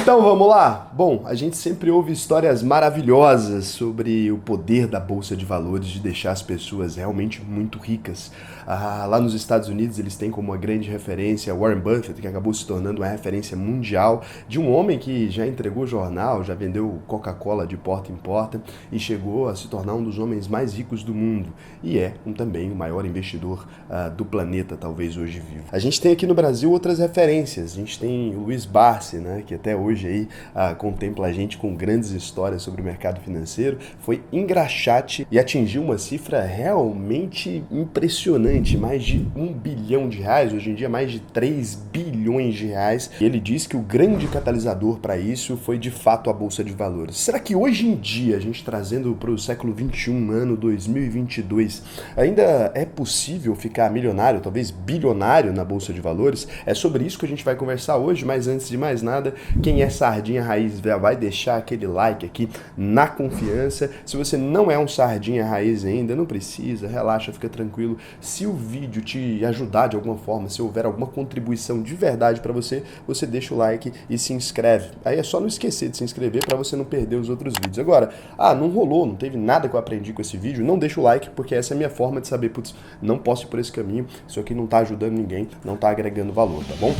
Então vamos lá? Bom, a gente sempre ouve histórias maravilhosas sobre o poder da Bolsa de Valores de deixar as pessoas realmente muito ricas. Lá nos Estados Unidos eles têm como uma grande referência Warren Buffett, que acabou se tornando uma referência mundial de um homem que já entregou jornal, já vendeu Coca-Cola de porta em porta e chegou a se tornar um dos homens mais ricos do mundo. E é também o maior investidor do planeta, talvez hoje vivo. A gente tem aqui no Brasil outras referências. A gente tem o Luiz Barsi, né, que até hoje aí contempla a gente com grandes histórias sobre o mercado financeiro, foi engraxate e atingiu uma cifra realmente impressionante, mais de R$1 bilhão, hoje em dia mais de 3 bilhões de reais. E ele diz que o grande catalisador para isso foi de fato a Bolsa de Valores. Será que hoje em dia, a gente trazendo para o século XXI, ano 2022, ainda é possível ficar milionário, talvez bilionário na Bolsa de Valores? É sobre isso que a gente vai conversar hoje, mas antes de mais nada, quem é Sardinha Raiz vai deixar aquele like aqui na confiança. Se você não é um Sardinha Raiz ainda, não precisa, relaxa, fica tranquilo. Se o vídeo te ajudar de alguma forma, se houver alguma contribuição de verdade para você, você deixa o like e se inscreve. Aí é só não esquecer de se inscrever para você não perder os outros vídeos. Agora, não rolou, não teve nada que eu aprendi com esse vídeo, não deixa o like, porque essa é a minha forma de saber, putz, não posso ir por esse caminho, isso aqui não tá ajudando ninguém, não tá agregando valor, tá bom?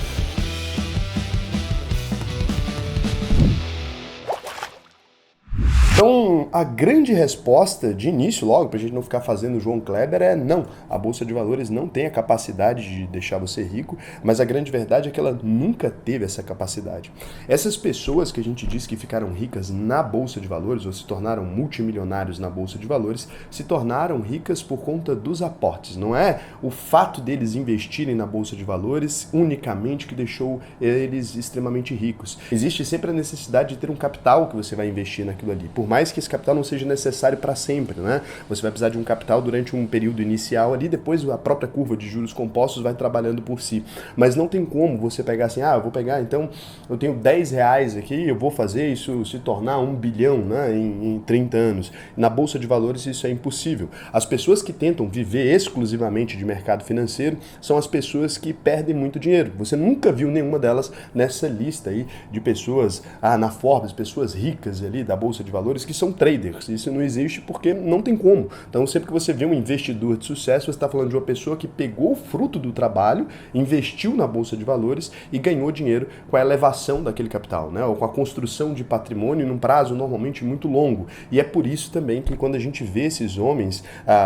Então, a grande resposta de início, logo, para a gente não ficar fazendo João Kleber, é não. A Bolsa de Valores não tem a capacidade de deixar você rico, mas a grande verdade é que ela nunca teve essa capacidade. Essas pessoas que a gente diz que ficaram ricas na Bolsa de Valores, ou se tornaram multimilionários na Bolsa de Valores, se tornaram ricas por conta dos aportes. Não é o fato deles investirem na Bolsa de Valores unicamente que deixou eles extremamente ricos. Existe sempre a necessidade de ter um capital que você vai investir naquilo ali. Por mais que esse capital não seja necessário para sempre, né? Você vai precisar de um capital durante um período inicial ali, depois a própria curva de juros compostos vai trabalhando por si. Mas não tem como você pegar assim, eu vou pegar, então eu tenho R$10 aqui, eu vou fazer isso se tornar 1 bilhão, né, em 30 anos. Na Bolsa de Valores isso é impossível. As pessoas que tentam viver exclusivamente de mercado financeiro são as pessoas que perdem muito dinheiro. Você nunca viu nenhuma delas nessa lista aí de pessoas, na Forbes, pessoas ricas ali da Bolsa de Valores, que são traders. Isso não existe porque não tem como. Então, sempre que você vê um investidor de sucesso, você está falando de uma pessoa que pegou o fruto do trabalho, investiu na Bolsa de Valores e ganhou dinheiro com a elevação daquele capital, né? Ou com a construção de patrimônio num prazo normalmente muito longo. E é por isso também que quando a gente vê esses homens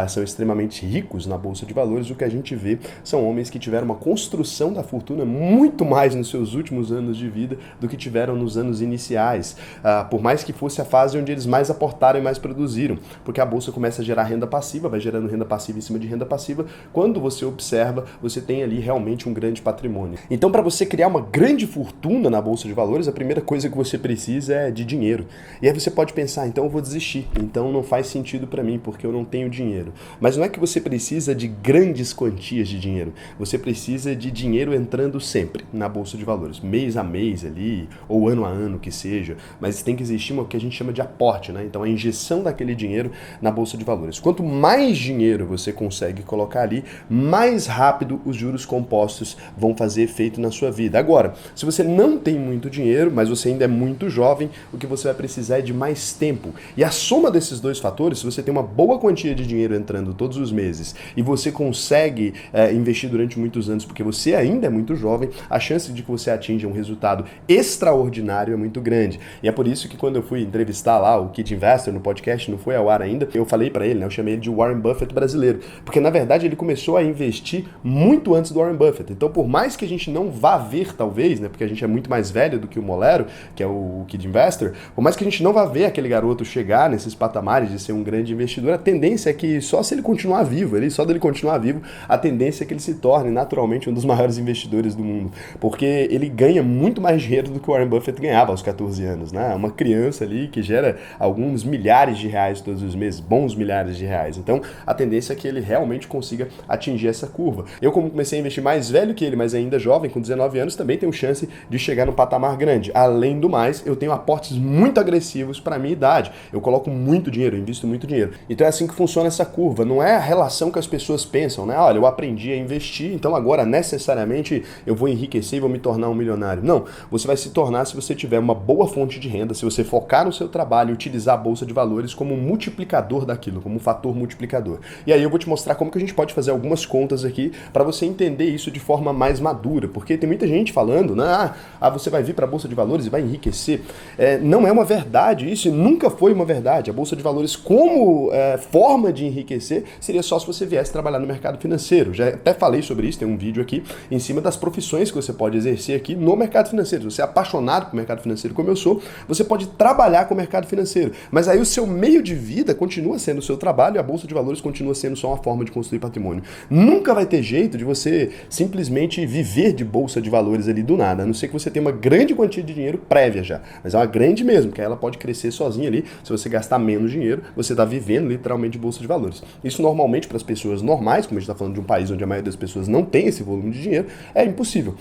são extremamente ricos na Bolsa de Valores, o que a gente vê são homens que tiveram uma construção da fortuna muito mais nos seus últimos anos de vida do que tiveram nos anos iniciais. Por mais que fosse a fase onde eles mais aportaram e mais produziram, porque a bolsa começa a gerar renda passiva, vai gerando renda passiva em cima de renda passiva. Quando você observa, você tem ali realmente um grande patrimônio. Então, para você criar uma grande fortuna na Bolsa de Valores, a primeira coisa que você precisa é de dinheiro. E aí você pode pensar, então eu vou desistir, então não faz sentido para mim, porque eu não tenho dinheiro. Mas não é que você precisa de grandes quantias de dinheiro, você precisa de dinheiro entrando sempre na Bolsa de Valores, mês a mês ali, ou ano a ano que seja, mas tem que existir o que a gente chama de aporte, né? Então a injeção daquele dinheiro na Bolsa de Valores. Quanto mais dinheiro você consegue colocar ali, mais rápido os juros compostos vão fazer efeito na sua vida. Agora, se você não tem muito dinheiro, mas você ainda é muito jovem, o que você vai precisar é de mais tempo. E a soma desses dois fatores, se você tem uma boa quantia de dinheiro entrando todos os meses e você consegue investir durante muitos anos porque você ainda é muito jovem, a chance de que você atinja um resultado extraordinário é muito grande. E é por isso que quando eu fui entrevistar lá o Kid Investor no podcast, não foi ao ar ainda, eu falei para ele, né, eu chamei ele de Warren Buffett brasileiro, porque na verdade ele começou a investir muito antes do Warren Buffett. Então, por mais que a gente não vá ver, talvez, né, porque a gente é muito mais velho do que o Molero, que é o Kid Investor, por mais que a gente não vá ver aquele garoto chegar nesses patamares de ser um grande investidor, a tendência é que só se ele continuar vivo, só dele continuar vivo, a tendência é que ele se torne naturalmente um dos maiores investidores do mundo, porque ele ganha muito mais dinheiro do que o Warren Buffett ganhava aos 14 anos, né? Uma criança ali que gera alguns milhares de reais todos os meses, bons milhares de reais. Então, a tendência é que ele realmente consiga atingir essa curva. Eu, como comecei a investir mais velho que ele, mas ainda jovem, com 19 anos, também tenho chance de chegar no patamar grande. Além do mais, eu tenho aportes muito agressivos para a minha idade. Eu coloco muito dinheiro, eu invisto muito dinheiro. Então é assim que funciona essa curva. Não é a relação que as pessoas pensam, né? Olha, eu aprendi a investir, então agora necessariamente eu vou enriquecer e vou me tornar um milionário. Não, você vai se tornar se você tiver uma boa fonte de renda, se você focar no seu trabalho e utilizar a Bolsa de Valores como um multiplicador daquilo, como um fator multiplicador. E aí eu vou te mostrar como que a gente pode fazer algumas contas aqui para você entender isso de forma mais madura, porque tem muita gente falando, né? Você vai vir para a Bolsa de Valores e vai enriquecer. Não é uma verdade isso, nunca foi uma verdade. A Bolsa de Valores como forma de enriquecer seria só se você viesse trabalhar no mercado financeiro. Já até falei sobre isso, tem um vídeo aqui em cima das profissões que você pode exercer aqui no mercado financeiro. Se você é apaixonado por mercado financeiro como eu sou, você pode trabalhar com o mercado financeiro. Mas aí o seu meio de vida continua sendo o seu trabalho e a Bolsa de Valores continua sendo só uma forma de construir patrimônio. Nunca vai ter jeito de você simplesmente viver de Bolsa de Valores ali do nada, a não ser que você tenha uma grande quantia de dinheiro prévia já. Mas é uma grande mesmo, que ela pode crescer sozinha ali. Se você gastar menos dinheiro, você está vivendo literalmente de Bolsa de Valores. Isso normalmente para as pessoas normais, como a gente está falando de um país onde a maioria das pessoas não tem esse volume de dinheiro, é impossível.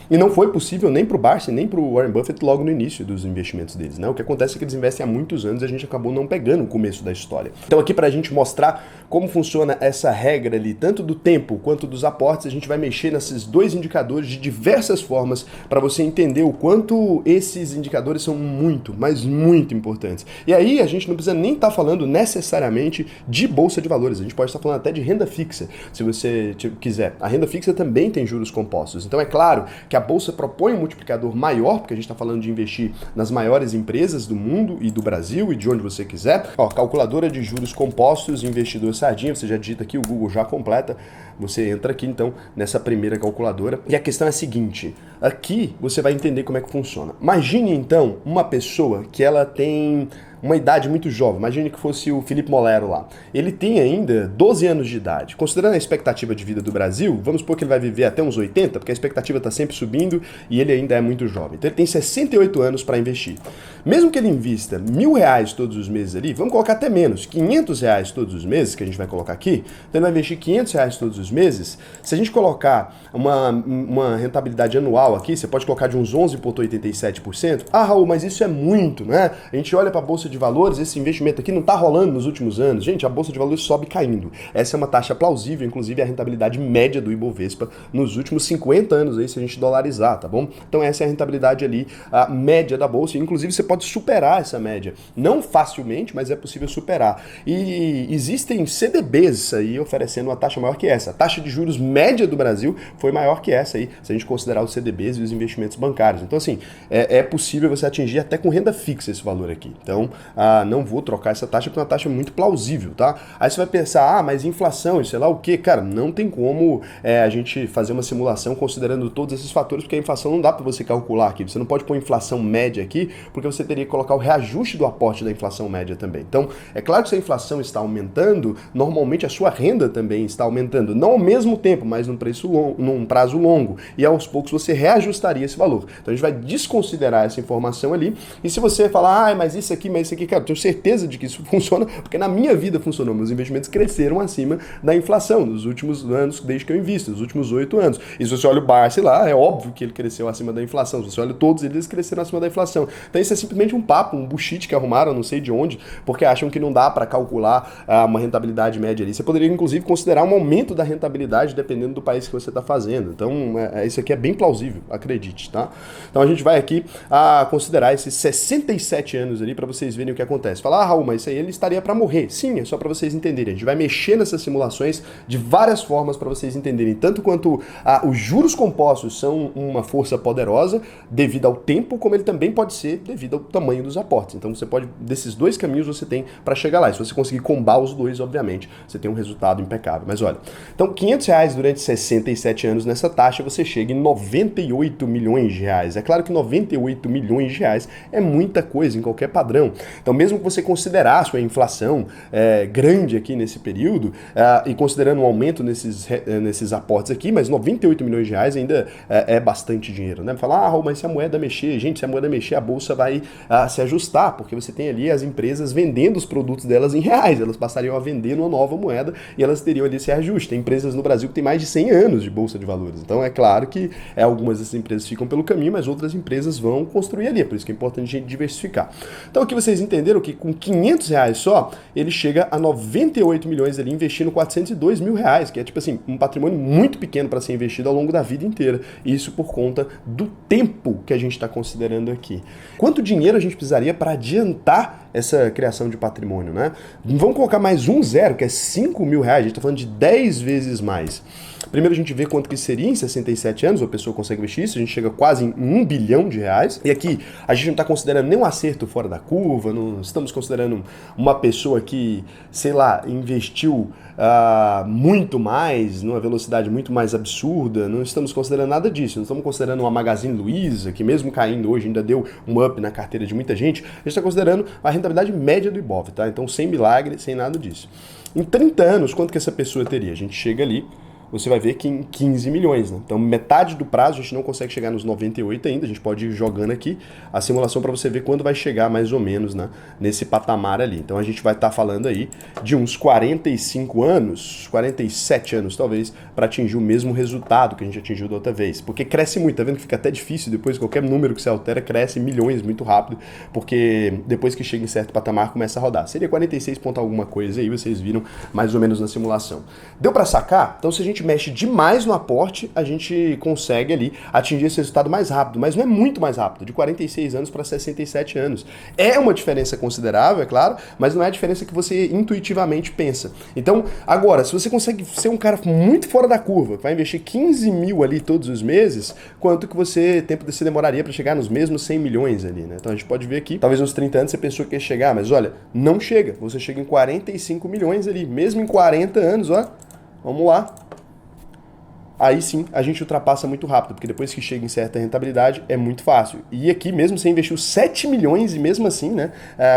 E não foi possível nem para o Barsi, nem para o Warren Buffett logo no início dos investimentos deles, né? O que acontece é que eles investem há muitos anos e a gente acabou não pegando o começo da história. Então aqui para a gente mostrar como funciona essa regra ali, tanto do tempo quanto dos aportes, a gente vai mexer nesses dois indicadores de diversas formas para você entender o quanto esses indicadores são muito, mas muito importantes. E aí a gente não precisa nem estar falando necessariamente de Bolsa de Valores, a gente pode estar falando até de renda fixa, se você quiser. A renda fixa também tem juros compostos, então é claro que a Bolsa propõe um multiplicador maior, porque a gente está falando de investir nas maiores empresas do mundo e do Brasil e de onde você quiser. Ó, calculadora de juros compostos, investidor sardinha, você já digita aqui, o Google já completa, você entra aqui então nessa primeira calculadora. E a questão é a seguinte, aqui você vai entender como é que funciona. Imagine então uma pessoa que ela tem uma idade muito jovem, imagine que fosse o Felipe Molero lá. Ele tem ainda 12 anos de idade. Considerando a expectativa de vida do Brasil, vamos supor que ele vai viver até uns 80, porque a expectativa está sempre subindo e ele ainda é muito jovem. Então ele tem 68 anos para investir. Mesmo que ele invista R$1.000 todos os meses ali, vamos colocar até menos, R$500 todos os meses, que a gente vai colocar aqui, então ele vai investir R$500 todos os meses. Se a gente colocar uma rentabilidade anual aqui, você pode colocar de uns 11,87%. Ah, Raul, mas isso é muito, né? A gente olha para a Bolsa de Valores, esse investimento aqui não está rolando nos últimos anos. Gente, a Bolsa de Valores sobe caindo. Essa é uma taxa plausível, inclusive a rentabilidade média do Ibovespa nos últimos 50 anos aí, se a gente dolarizar, tá bom? Então essa é a rentabilidade ali, a média da Bolsa, e inclusive você pode superar essa média. Não facilmente, mas é possível superar. E existem CDBs aí oferecendo uma taxa maior que essa. A taxa de juros média do Brasil foi maior que essa aí, se a gente considerar os CDBs e os investimentos bancários. Então assim, é possível você atingir até com renda fixa esse valor aqui. Então, não vou trocar essa taxa porque é uma taxa muito plausível, tá? Aí você vai pensar, mas inflação e sei lá o quê? Cara, não tem como a gente fazer uma simulação considerando todos esses fatores, porque a inflação não dá para você calcular aqui. Você não pode pôr inflação média aqui, porque você teria que colocar o reajuste do aporte da inflação média também. Então, é claro que se a inflação está aumentando, normalmente a sua renda também está aumentando. Não ao mesmo tempo, mas num prazo longo. E aos poucos você reajustaria esse valor. Então a gente vai desconsiderar essa informação ali. E se você falar, mas isso aqui, mas isso aqui, cara, eu tenho certeza de que isso funciona, porque na minha vida funcionou. Meus investimentos cresceram acima da inflação nos últimos anos, desde que eu invisto, nos últimos 8 anos. E se você olha o Barsi lá, é óbvio que ele cresceu acima da inflação. Se você olha todos eles cresceram acima da inflação. Então isso é simplesmente um papo, um bullshit que arrumaram, não sei de onde, porque acham que não dá para calcular uma rentabilidade média ali. Você poderia, inclusive, considerar um aumento da rentabilidade dependendo do país que você está fazendo. Então, isso aqui é bem plausível, acredite, tá? Então a gente vai aqui considerar esses 67 anos ali para vocês verem o que acontece. Falar, Raul, mas isso aí ele estaria para morrer. Sim, é só para vocês entenderem. A gente vai mexer nessas simulações de várias formas para vocês entenderem, tanto quanto os juros compostos são uma força poderosa devido ao tempo, como ele também pode ser devido ao tamanho dos aportes. Então você pode, desses dois caminhos você tem para chegar lá. E se você conseguir combar os dois, obviamente, você tem um resultado impecável. Mas olha, então R$500 durante 67 anos nessa taxa, você chega em 98 milhões de reais. É claro que 98 milhões de reais é muita coisa em qualquer padrão. Então, mesmo que você considerasse a inflação grande aqui nesse período, e considerando um aumento nesses aportes aqui, mas 98 milhões de reais ainda é bastante dinheiro, né? Falar, mas se a moeda mexer, gente, se a moeda mexer, a bolsa vai se ajustar, porque você tem ali as empresas vendendo os produtos delas em reais, elas passariam a vender uma nova moeda e elas teriam ali esse ajuste. Tem empresas no Brasil que tem mais de 100 anos de bolsa de valores, então é claro que algumas dessas empresas ficam pelo caminho, mas outras empresas vão construir ali, por isso que é importante a gente diversificar. Então aqui vocês entenderam que com 500 reais só, ele chega a 98 milhões ali, investindo 402 mil reais, que é tipo assim, um patrimônio muito pequeno para ser investido ao longo da vida inteira. Isso por conta do tempo que a gente está considerando aqui. Quanto dinheiro a gente precisaria para adiantar essa criação de patrimônio, né? Vamos colocar mais um zero, que é 5 mil reais, a gente está falando de 10 vezes mais. Primeiro a gente vê quanto que seria em 67 anos, a pessoa consegue investir isso, a gente chega quase em 1 bilhão de reais. E aqui a gente não está considerando nenhum acerto fora da curva, não estamos considerando uma pessoa que, sei lá, investiu muito mais, numa velocidade muito mais absurda, não estamos considerando nada disso, não estamos considerando uma Magazine Luiza, que mesmo caindo hoje ainda deu um up na carteira de muita gente, a gente está considerando a rentabilidade média do Ibov, tá? Então sem milagre, sem nada disso. Em 30 anos, quanto que essa pessoa teria? A gente chega ali, você vai ver que em 15 milhões, né? Então metade do prazo a gente não consegue chegar nos 98 ainda, a gente pode ir jogando aqui a simulação para você ver quando vai chegar mais ou menos, né, nesse patamar ali. Então a gente vai estar falando aí de uns 45 anos, 47 anos talvez, para atingir o mesmo resultado que a gente atingiu da outra vez. Porque cresce muito, tá vendo que fica até difícil depois, qualquer número que você altera cresce milhões muito rápido, porque depois que chega em certo patamar começa a rodar. Seria 46 ponto alguma coisa aí, vocês viram mais ou menos na simulação. Deu para sacar? Então se a gente mexe demais no aporte, a gente consegue ali atingir esse resultado mais rápido, mas não é muito mais rápido, de 46 anos para 67 anos. É uma diferença considerável, é claro, mas não é a diferença que você intuitivamente pensa. Então, agora, se você consegue ser um cara muito fora da curva, que vai investir 15 mil ali todos os meses, quanto que tempo você demoraria para chegar nos mesmos 100 milhões ali, né? Então a gente pode ver aqui, talvez uns 30 anos você pensou que ia chegar, mas olha, não chega, você chega em 45 milhões ali, mesmo em 40 anos, ó, vamos lá. Aí sim a gente ultrapassa muito rápido, porque depois que chega em certa rentabilidade é muito fácil. E aqui mesmo você investiu 7 milhões e mesmo assim, né,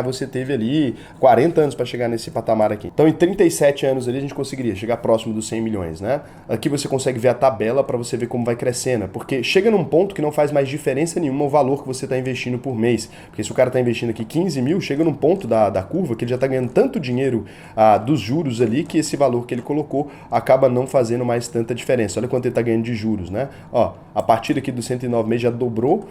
você teve ali 40 anos para chegar nesse patamar aqui. Então em 37 anos ali a gente conseguiria chegar próximo dos 100 milhões, né? Aqui você consegue ver a tabela para você ver como vai crescendo, porque chega num ponto que não faz mais diferença nenhuma o valor que você está investindo por mês. Porque se o cara está investindo aqui 15 mil, chega num ponto da curva que ele já está ganhando tanto dinheiro dos juros ali que esse valor que ele colocou acaba não fazendo mais tanta diferença. Olha quanto ele está ganhando de juros, né? Ó, a partir aqui dos 109 meses já dobrou.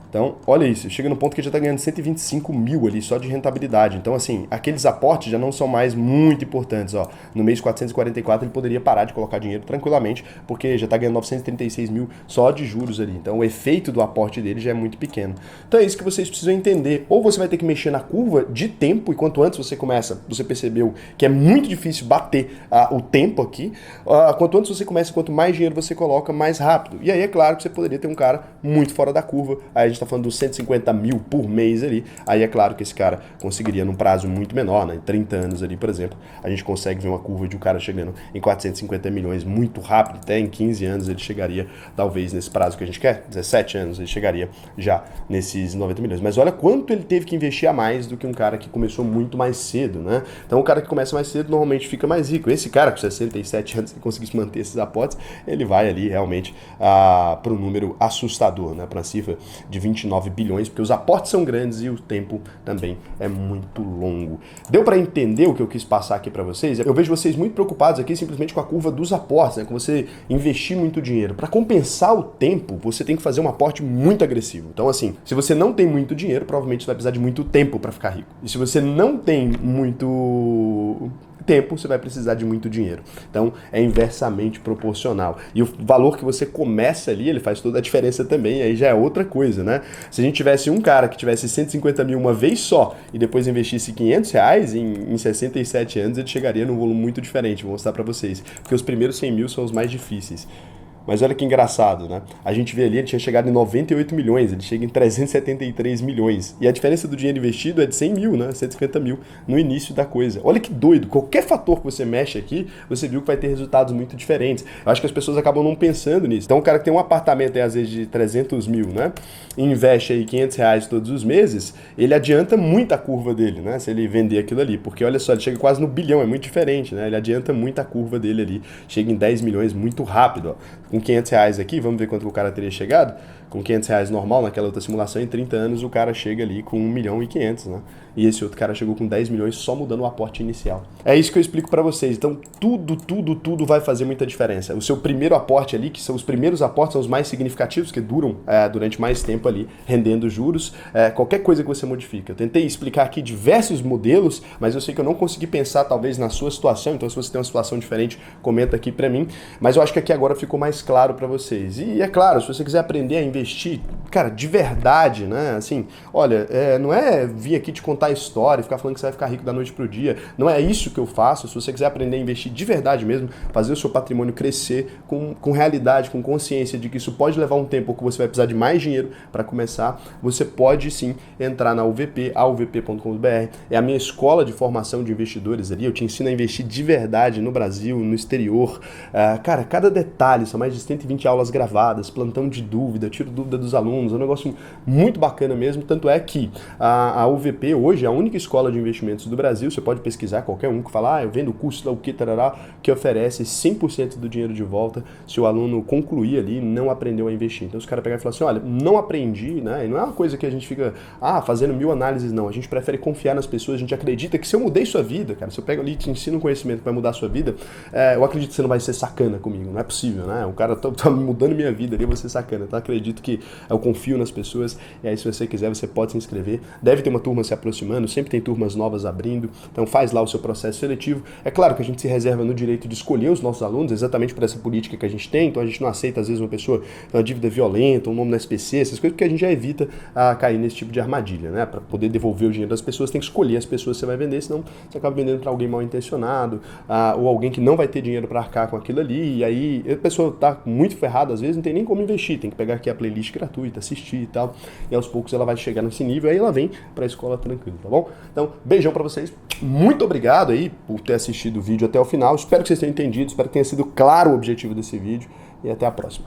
Então, olha isso, chega no ponto que já está ganhando 125 mil ali só de rentabilidade. Então, assim, aqueles aportes já não são mais muito importantes. Ó. No mês 444 ele poderia parar de colocar dinheiro tranquilamente, porque já está ganhando 936 mil só de juros ali. Então, o efeito do aporte dele já é muito pequeno. Então, é isso que vocês precisam entender. Ou você vai ter que mexer na curva de tempo, e quanto antes você começa, você percebeu que é muito difícil bater o tempo aqui. Quanto antes você começa, quanto mais dinheiro você coloca, mais rápido. E aí, é claro que você poderia ter um cara muito fora da curva. Aí a gente está falando dos 150 mil por mês ali, aí é claro que esse cara conseguiria num prazo muito menor, né? Em 30 anos ali, por exemplo, a gente consegue ver uma curva de um cara chegando em 450 milhões muito rápido, até em 15 anos ele chegaria, talvez nesse prazo que a gente quer, 17 anos ele chegaria já nesses 90 milhões. Mas olha quanto ele teve que investir a mais do que um cara que começou muito mais cedo, né? Então o cara que começa mais cedo normalmente fica mais rico. Esse cara com 67 anos, se conseguisse manter esses aportes, ele vai ali realmente para um número assustador, né? Para uma cifra de 29 bilhões, porque os aportes são grandes e o tempo também é muito longo. Deu para entender o que eu quis passar aqui para vocês? Eu vejo vocês muito preocupados aqui simplesmente com a curva dos aportes, né? Com você investir muito dinheiro. Para compensar o tempo, você tem que fazer um aporte muito agressivo. Então, assim, se você não tem muito dinheiro, provavelmente você vai precisar de muito tempo para ficar rico. E se você não tem muito tempo, você vai precisar de muito dinheiro. Então, é inversamente proporcional. E o valor que você começa ali, ele faz toda a diferença também, aí já é outra coisa, né? Se a gente tivesse um cara que tivesse 150 mil uma vez só e depois investisse 500 reais, em 67 anos ele chegaria num volume muito diferente, vou mostrar para vocês. Porque os primeiros 100 mil são os mais difíceis. Mas olha que engraçado, né? A gente vê ali, ele tinha chegado em 98 milhões, ele chega em 373 milhões. E a diferença do dinheiro investido é de 100 mil, né? 150 mil no início da coisa. Olha que doido, qualquer fator que você mexe aqui, você viu que vai ter resultados muito diferentes. Eu acho que as pessoas acabam não pensando nisso. Então o cara que tem um apartamento aí, às vezes de 300 mil, né? E investe aí 500 reais todos os meses, ele adianta muito a curva dele, né? Se ele vender aquilo ali. Porque olha só, ele chega quase no bilhão, é muito diferente, né? Ele adianta muito a curva dele ali. Chega em 10 milhões muito rápido, ó. Com 500 reais aqui, vamos ver quanto o cara teria chegado. Com 500 reais normal, naquela outra simulação, em 30 anos o cara chega ali com 1 milhão e 500, né? E esse outro cara chegou com 10 milhões só mudando o aporte inicial. É isso que eu explico para vocês. Então, tudo vai fazer muita diferença. O seu primeiro aporte ali, que são os primeiros aportes, são os mais significativos, que duram durante mais tempo ali, rendendo juros. Qualquer coisa que você modifica. Eu tentei explicar aqui diversos modelos, mas eu sei que eu não consegui pensar, talvez, na sua situação. Então, se você tem uma situação diferente, comenta aqui para mim. Mas eu acho que aqui agora ficou mais claro para vocês. E é claro, se você quiser aprender a investir, cara, de verdade, né? Assim, olha, não é vir aqui te contar história e ficar falando que você vai ficar rico da noite pro dia. Não é isso que eu faço. Se você quiser aprender a investir de verdade mesmo, fazer o seu patrimônio crescer com realidade, com consciência de que isso pode levar um tempo ou que você vai precisar de mais dinheiro para começar, você pode sim entrar na UVP, auvp.com.br. É a minha escola de formação de investidores ali. Eu te ensino a investir de verdade no Brasil, no exterior. Cara, cada detalhe, são mais de 120 aulas gravadas, plantão de dúvida, tiro dúvida dos alunos, é um negócio muito bacana mesmo. Tanto é que a UVP hoje é a única escola de investimentos do Brasil, você pode pesquisar qualquer um que fala, eu vendo o curso da o que, tarará, que oferece 100% do dinheiro de volta se o aluno concluir ali e não aprendeu a investir. Então os caras pegam e falam assim, olha, não aprendi, né? E não é uma coisa que a gente fica, fazendo 1000 análises, não. A gente prefere confiar nas pessoas, a gente acredita que se eu mudei sua vida, cara, se eu pego ali e te ensino um conhecimento que vai mudar a sua vida, eu acredito que você não vai ser sacana comigo, não é possível, né? O cara tá mudando minha vida ali, eu vou ser sacana. Então acredito que eu confio nas pessoas, e aí se você quiser, você pode se inscrever. Deve ter uma turma se aproximando, sempre tem turmas novas abrindo, então faz lá o seu processo seletivo. É claro que a gente se reserva no direito de escolher os nossos alunos, exatamente por essa política que a gente tem, então a gente não aceita às vezes uma pessoa com uma dívida violenta, um nome na SPC, essas coisas, porque a gente já evita cair nesse tipo de armadilha, né? Para poder devolver o dinheiro das pessoas, tem que escolher as pessoas que você vai vender, senão você acaba vendendo para alguém mal intencionado, ou alguém que não vai ter dinheiro para arcar com aquilo ali, e aí a pessoa tá muito ferrada, às vezes não tem nem como investir, tem que pegar aqui a playlist gratuita, assistir e tal, e aos poucos ela vai chegar nesse nível, aí ela vem para a escola tranquilo, tá bom? Então, beijão pra vocês. Muito obrigado aí por ter assistido o vídeo até o final. Espero que vocês tenham entendido, espero que tenha sido claro o objetivo desse vídeo e até a próxima.